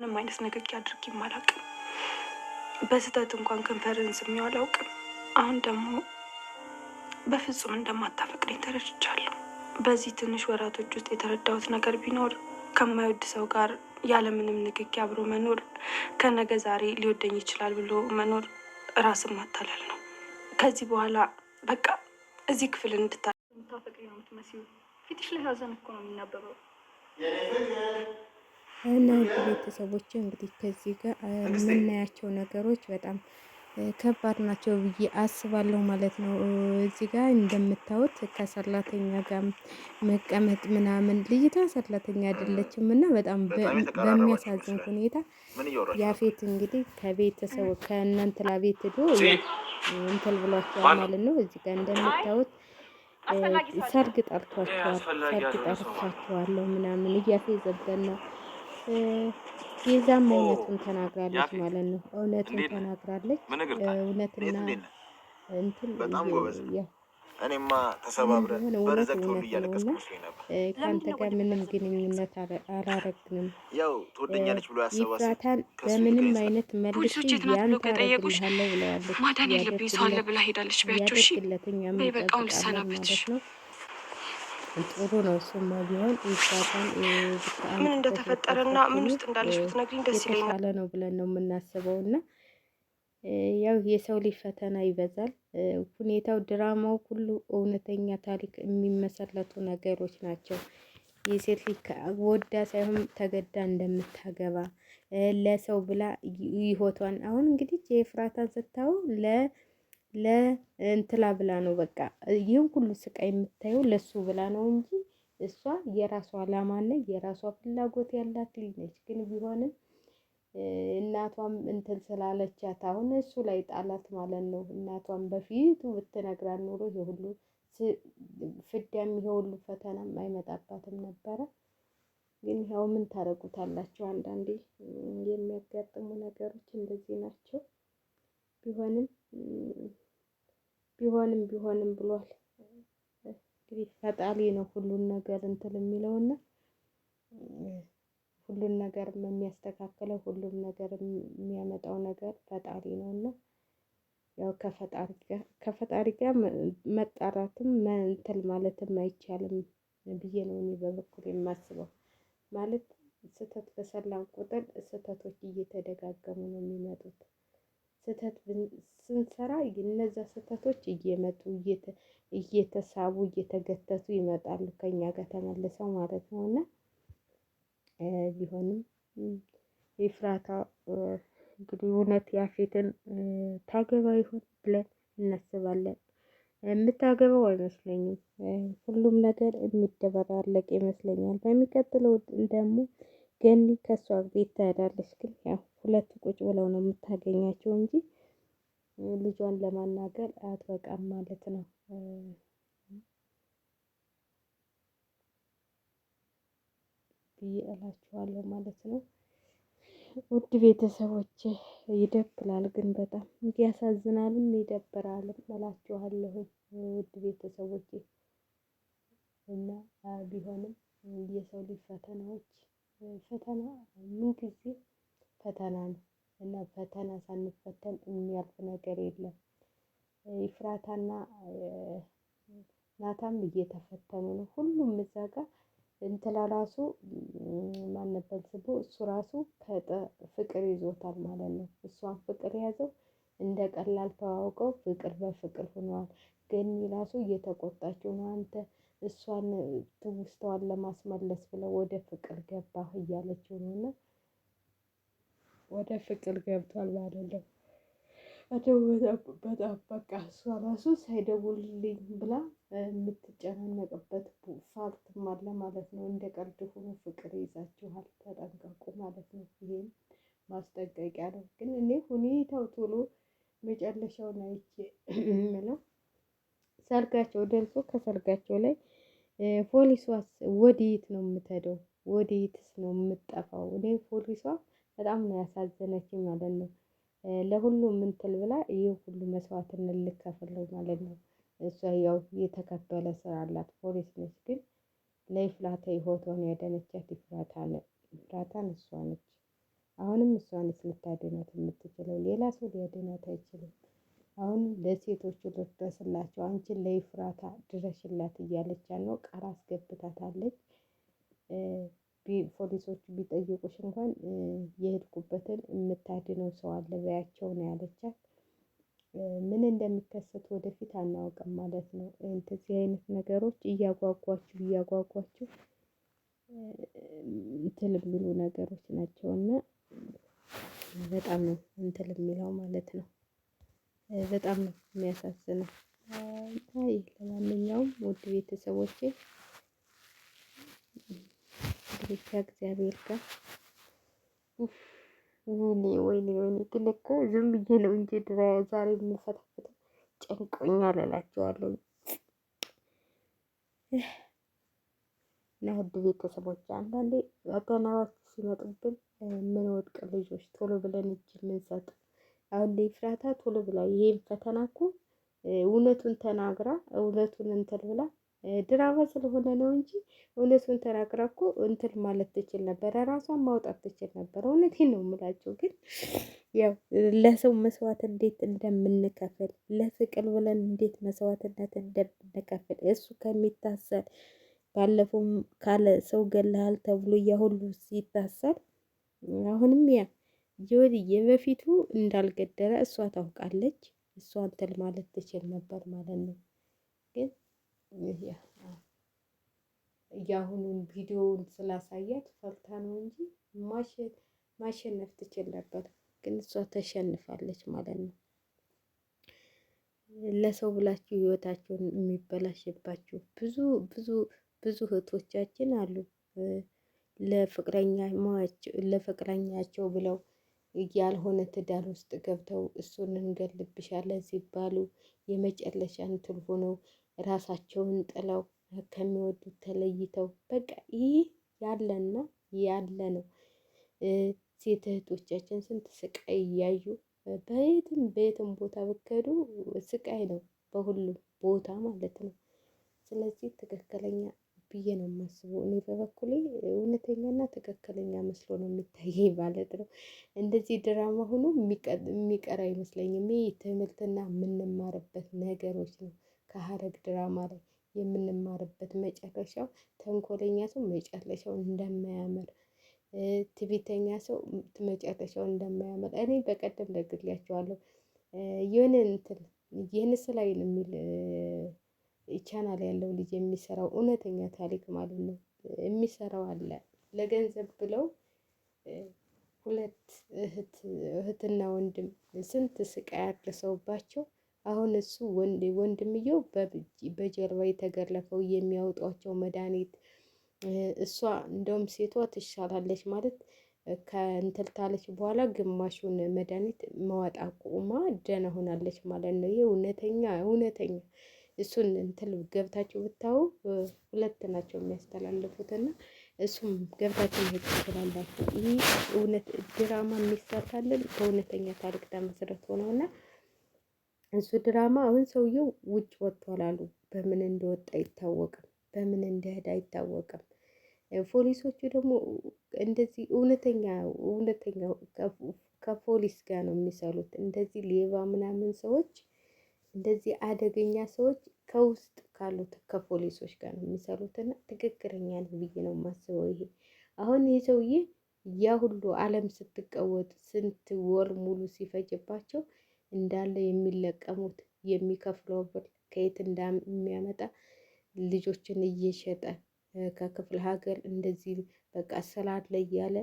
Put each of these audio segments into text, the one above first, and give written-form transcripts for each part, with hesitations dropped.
ምንም አይነት ንግግር አድርጌም አላውቅም። በስህተት እንኳን ከንፈርን ስሜው አላውቅም። አሁን ደግሞ በፍጹም እንደማታፈቅረኝ ተረድቻለሁ። በዚህ ትንሽ ወራቶች ውስጥ የተረዳሁት ነገር ቢኖር ከማይወድ ሰው ጋር ያለምንም ንግግር አብሮ መኖር ከነገ ዛሬ ሊወደኝ ይችላል ብሎ መኖር ራስን ማታለል ነው። ከዚህ በኋላ በቃ እዚህ ክፍል እንድታፈቅሪ ነው የምትመስዪው። ፊትሽ ላይ ሀዘን እኮ ነው የሚነበበው። እና ውድ ቤተሰቦች እንግዲህ ከዚህ ጋር የምናያቸው ነገሮች በጣም ከባድ ናቸው ብዬ አስባለሁ ማለት ነው። እዚህ ጋር እንደምታዩት ከሰራተኛ ጋር መቀመጥ ምናምን ልጅቷ ሰራተኛ አይደለችም እና በጣም በሚያሳዝን ሁኔታ ያፌት እንግዲህ ከቤተሰብ ከእናንተላ ቤት ሄዶ እንትን ብሏቸዋል ማለት ነው። እዚህ ጋር እንደምታዩት ሰርግ ጠርቷቸዋል። ሰርግ ጠርቻቸዋለሁ ምናምን እያፌዘበት ነው። የዛም እውነቱን ተናግራለች ማለት ነው። እውነቱን ተናግራለች። እውነትና እንትን እኔማ ተሰባብረን በረዘቅ ሁሉ እያለቀስኩ መስሎኝ ነበር። ከአንተ ጋር ምንም ግንኙነት አላረግንም። ያው ትወደኛለች ብሎ ያሰባ ይፍራታን በምንም አይነት መልስ ያንተ አረግልሃለሁ ብለዋለች። ማዳን የለብኝ ሰው አለ ብላ ሄዳለች። ቢያቸው እሺ በቃውን ልሰናበትሽ ነው። ጥሩ ነው። እሱማ ቢሆን ይፍራታን ምን እንደተፈጠረና ምን ውስጥ እንዳለች ብትነግሪኝ ደስ ይለኛል። የተሻለ ነው ብለን ነው የምናስበው እና ያው የሰው ልጅ ፈተና ይበዛል። ሁኔታው ድራማው ሁሉ እውነተኛ ታሪክ የሚመሰረቱ ነገሮች ናቸው። የሴት ልጅ ወዳ ሳይሆን ተገዳ እንደምታገባ ለሰው ብላ ይሆቷን አሁን እንግዲህ የኤፍራታን ስታዩ ለእንትላ ብላ ነው በቃ ይህን ሁሉ ስቃይ የምታየው ለሱ ብላ ነው እንጂ እሷ የራሷ አላማና የራሷ ፍላጎት ያላት ልጅ ነች። ግን ቢሆንም እናቷም እንትን ስላለቻት አሁን እሱ ላይ ጣላት ማለት ነው። እናቷም በፊቱ ብትነግራት ኖሮ ይሄ ሁሉ ፍዳም ይሄ ሁሉ ፈተናም አይመጣባትም ነበረ። ግን ያው ምን ታረጉታላችሁ? አንዳንዴ የሚያጋጥሙ ነገሮች እንደዚህ ናቸው። ቢሆንም ብሏል እንግዲህ ፈጣሪ ነው ሁሉን ነገር እንትን የሚለውና ሁሉን ነገር የሚያስተካክለው ሁሉም ነገር የሚያመጣው ነገር ፈጣሪ ነውና ያው ከፈጣሪ ጋር መጣራትም እንትን ማለትም አይቻልም ብዬ ነው እኔ በበኩል የማስበው። ማለት ስህተት በሰላም ቁጥር ስህተቶች እየተደጋገሙ ነው የሚመጡት። ስህተት ስንሰራ እነዛ ስህተቶች እየመጡ እየተሳቡ እየተገተቱ ይመጣሉ ከኛ ጋር ተመልሰው ማለት ነው። እና ቢሆንም ኤፍራታ እንግዲህ እውነት ያፌትን ታገባ ይሆን ብለን እናስባለን። የምታገባው አይመስለኝም። ሁሉም ነገር የሚደበላለቅ ይመስለኛል። በሚቀጥለው ደግሞ ገኒ ከሷ ቤት ትሄዳለች። ግን ያው ሁለቱ ቁጭ ብለው ነው የምታገኛቸው እንጂ ልጇን ለማናገር አትበቃም ማለት ነው ብዬ እላችኋለሁ ማለት ነው። ውድ ቤተሰቦች ይደብራል፣ ግን በጣም ያሳዝናልም ይደብራልም እላችኋለሁ ውድ ቤተሰቦች። እና ቢሆንም የሰው ልጅ ፈተና ምን ጊዜ ፈተና ነው እና ፈተና ሳንፈተን የሚያልፍ ነገር የለም። ኤፍራታና ናታም እየተፈተኑ ነው። ሁሉም እዛ ጋር እንትና ራሱ ማን ነበር ስሙ? እሱ ራሱ ፍቅር ይዞታል ማለት ነው። እሷን ፍቅር ያዘው እንደ ቀላል ተዋውቀው ፍቅር በፍቅር ሆነዋል። ገኒ ራሱ እየተቆጣችው ነው። አንተ እሷን ትውስተዋን ለማስመለስ ብለው ወደ ፍቅር ገባህ እያለችው ነው። እና ወደ ፍቅር ገብቷል ማለት ነው። በጣም በቃ እሷ ራሱ ሳይደውልልኝ ብላ የምትጨናነቅበት ፋክትም አለ ማለት ነው። እንደ ቀልድ ሆኖ ፍቅር ይዛችኋል ተጠንቀቁ ማለት ነው። ይሄም ማስጠንቀቂያ ነው። ግን እኔ ሁኔታው ቶሎ መጨረሻውን አይቼ የምለው ሰርጋቸው ደርሶ ከሰርጋቸው ላይ ፖሊሷስ ወዴት ነው የምትሄደው? ወዴትስ ነው የምትጠፋው? እኔ ፖሊሷ በጣም ነው ያሳዘነችኝ ማለት ነው። ለሁሉም ምንትል ብላ ይህ ሁሉ መስዋዕትነት ልከፍል ነው ማለት ነው። እሷ ያው የተከበረ ስራ አላት ፖሊስ ነች። ግን ለኤፍራታ ህይወቷን ያዳነቻት ኤፍራታን እሷ ነች። አሁንም እሷንስ ልታድናት የምትችለው ሌላ ሰው ሊያድናት አይችልም። አሁን ለሴቶቹ ልድረስላቸው አንቺን ለኤፍራታ ድረሽላት እያለች ነው። ቃል አስገብታታለች። ፖሊሶቹ ቢጠይቁሽ እንኳን የሄድኩበትን የምታድነው ሰው አለ በያቸው ነው ያለቻት። ምን እንደሚከሰት ወደፊት አናውቅም ማለት ነው። እንደዚህ አይነት ነገሮች እያጓጓችሁ እንትን የሚሉ ነገሮች ናቸው እና በጣም ነው እንትን የሚለው ማለት ነው። በጣም ነው የሚያሳዝነው። አይ ለማንኛውም ውድ ቤተሰቦቼ እንግዲህ ከእግዚአብሔር ጋር ወይኔ ግን እኮ ዝም ብዬ ነው እንጂ ዛሬ የምፈታፍተው ጨንቆኛል እላቸዋለሁ። እና ውድ ቤተሰቦች አንዳንዴ ፈተናዎች ሲመጡብን የምንወድቅ ልጆች ቶሎ ብለን እጅ የምንሰጥ አሁን ኤፍራታ ቶሎ ብላ ይሄን ፈተና እኮ እውነቱን ተናግራ እውነቱን እንትን ብላ ድራማ ስለሆነ ነው እንጂ እውነቱን ተናግራ እኮ እንትን ማለት ትችል ነበር፣ ራሷን ማውጣት ትችል ነበር። እውነቴን ነው የምላቸው። ግን ያው ለሰው መስዋዕት እንዴት እንደምንከፍል ለፍቅር ብለን እንዴት መስዋዕትነት እንደምንከፍል እሱ ከሚታሰር ባለፈው ካለ ሰው ገለሃል ተብሎ ያሁሉ ሲታሰር አሁንም ያ የበፊቱ እንዳልገደለ እሷ ታውቃለች። እሷ እንትን ማለት ትችል ነበር ማለት ነው። ግን የአሁኑን ቪዲዮውን ስላሳያት ፈርታ ነው እንጂ ማሸነፍ ትችል ነበር። ግን እሷ ተሸንፋለች ማለት ነው። ለሰው ብላችሁ ህይወታቸውን የሚበላሽባችሁ ብዙ እህቶቻችን አሉ። ለፍቅረኛቸው ብለው ያልሆነ ትዳር ውስጥ ገብተው እሱን እንገልብሻለን ሲባሉ የመጨረሻ እንትን ሆነው ራሳቸውን ጥለው ከሚወዱት ተለይተው በቃ ይህ ያለና ያለ ነው። ሴት እህቶቻችን ስንት ስቃይ እያዩ በየትም ቦታ ብትሄዱ ስቃይ ነው፣ በሁሉም ቦታ ማለት ነው። ስለዚህ ትክክለኛ ብዬ ነው የማስበው እኔ በበኩሌ እውነተኛና ትክክለኛ መስሎ ነው የሚታየኝ ማለት ነው። እንደዚህ ድራማ ሆኖ የሚቀር አይመስለኝም። ይሄ ትምህርትና የምንማርበት ነገሮች ነው። ከሀረግ ድራማ ላይ የምንማርበት መጨረሻው ተንኮለኛ ሰው መጨረሻው እንደማያምር፣ ትዕቢተኛ ሰው መጨረሻው እንደማያምር እኔ በቀደም ነግሬያቸዋለሁ። የሆነ እንትን የንስ ላይ የሚል ቻናል ያለው ልጅ የሚሰራው እውነተኛ ታሪክ ማለት ነው የሚሰራው አለ። ለገንዘብ ብለው ሁለት እህትና ወንድም ስንት ስቃይ አድርሰውባቸው አሁን እሱ ወንድምየው በጀርባ የተገረፈው የሚያወጧቸው መድኃኒት እሷ እንደውም ሴቷ ትሻላለች ማለት ከእንትን ታለች በኋላ ግማሹን መድኃኒት መዋጥ አቁማ ደህና ሆናለች ማለት ነው። ይሄ እውነተኛ እሱን እንትን ገብታችሁ ብታዩ ሁለት ናቸው የሚያስተላልፉት እና እሱም ገብታችሁ መሄድ ትችላላችሁ። ይህ እውነት ድራማ የሚሰራልን በእውነተኛ ታሪክ ተመስርቶ ነው እና እሱ ድራማ አሁን ሰውየው ውጭ ወጥቷል አሉ። በምን እንደወጣ አይታወቅም፣ በምን እንደሄደ አይታወቅም። ፖሊሶቹ ደግሞ እንደዚህ እውነተኛ ከፖሊስ ጋር ነው የሚሰሩት። እንደዚህ ሌባ ምናምን ሰዎች፣ እንደዚህ አደገኛ ሰዎች ከውስጥ ካሉት ከፖሊሶች ጋር ነው የሚሰሩት እና ትክክለኛ ነው ብዬ ነው የማስበው። ይሄ አሁን ይህ ሰውዬ ያ ሁሉ ዓለም ስትቀወጥ ስንት ወር ሙሉ ሲፈጅባቸው እንዳለ የሚለቀሙት የሚከፍለው ብር ከየት እንደሚያመጣ ልጆችን እየሸጠ ከክፍለ ሀገር እንደዚህ በቃ ስላለ እያለ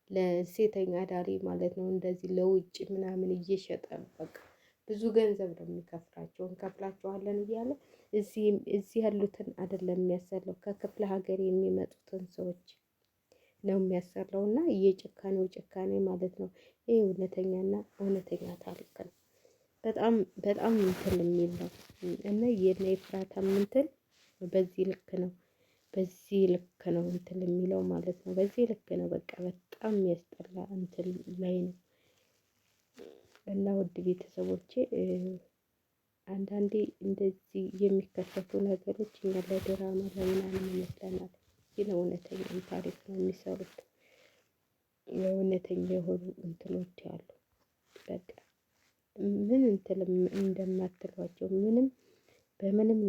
ለሴተኛ አዳሪ ማለት ነው እንደዚህ ለውጭ ምናምን እየሸጠ በቃ ብዙ ገንዘብ ነው የሚከፍላቸው። እንከፍላቸዋለን እያለ እዚህ ያሉትን አይደለም የሚያሰለው ከክፍለ ሀገር የሚመጡትን ሰዎች ነው የሚያሰራው እና የጭካኔው ጭካኔ ማለት ነው። ይሄ እውነተኛና እውነተኛ ታሪክ ነው። በጣም እንትን የሚል ነው እና የእነ ኤፍራታም እንትን በዚህ ልክ ነው። በዚህ ልክ ነው እንትን የሚለው ማለት ነው። በዚህ ልክ ነው በቃ በጣም የሚያስጠላ እንትን ላይ ነው እና ውድ ቤተሰቦቼ አንዳንዴ እንደዚህ የሚከሰቱ ነገሮች እኛ ለድራማ ለምናምን ይመስለናል፣ ግን እውነተኛም ታሪክ ነው የሚሰሩት። የእውነተኛ የሆኑ እንትኖች አሉ። በቃ ምን እንትልም እንደማትሏቸው ምንም በምንም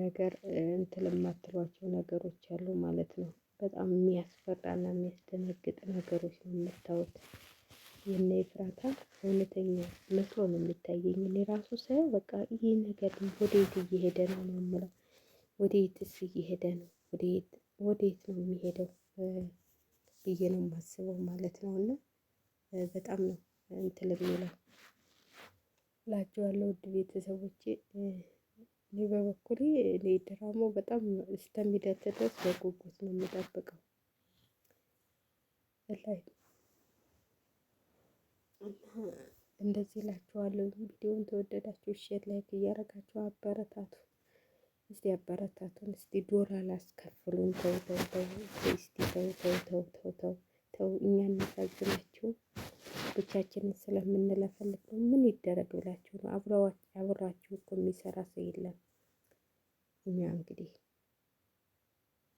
ነገር እንትን የማትሏቸው ነገሮች አሉ ማለት ነው። በጣም የሚያስፈራና የሚያስደነግጥ ነገሮች ነው የምታዩት። የነ ኤፍራታ እውነተኛ መስሎ ነው የሚታየኝ። እኔ ራሱ ሳየው በቃ ይሄ ነገር ወዴት እየሄደ ነው ነው የምለው። ወዴትስ እየሄደ ነው? ወዴት ነው የሚሄደው ብዬ ነው የማስበው ማለት ነው። እና በጣም ነው እንትን የሚለው እላቸዋለሁ ውድ ቤተሰቦቼ። እኔ በበኩሌ እኔ ድራማው በጣም እስከሚደርስ ድረስ በጉጉት ነው የምጠብቀው ላይ እንደዚህ እላችኋለሁ። ቪዲዮውን ተወደዳችሁ ሼር ላይክ እያደረጋችሁ አበረታቱ። እስቲ አበረታቱን። እስቲ ዶላር አስከፍሉን። ተው ተው ተው እስቲ ተው ተው ተው ተው ተው ተው። እኛ እናሳዝናችሁ ብቻችንን ስለምንለፈልግ ነው። ምን ይደረግ ብላችሁ ነው? አብራችሁ እኮ የሚሰራ ሰው የለም። እኛ እንግዲህ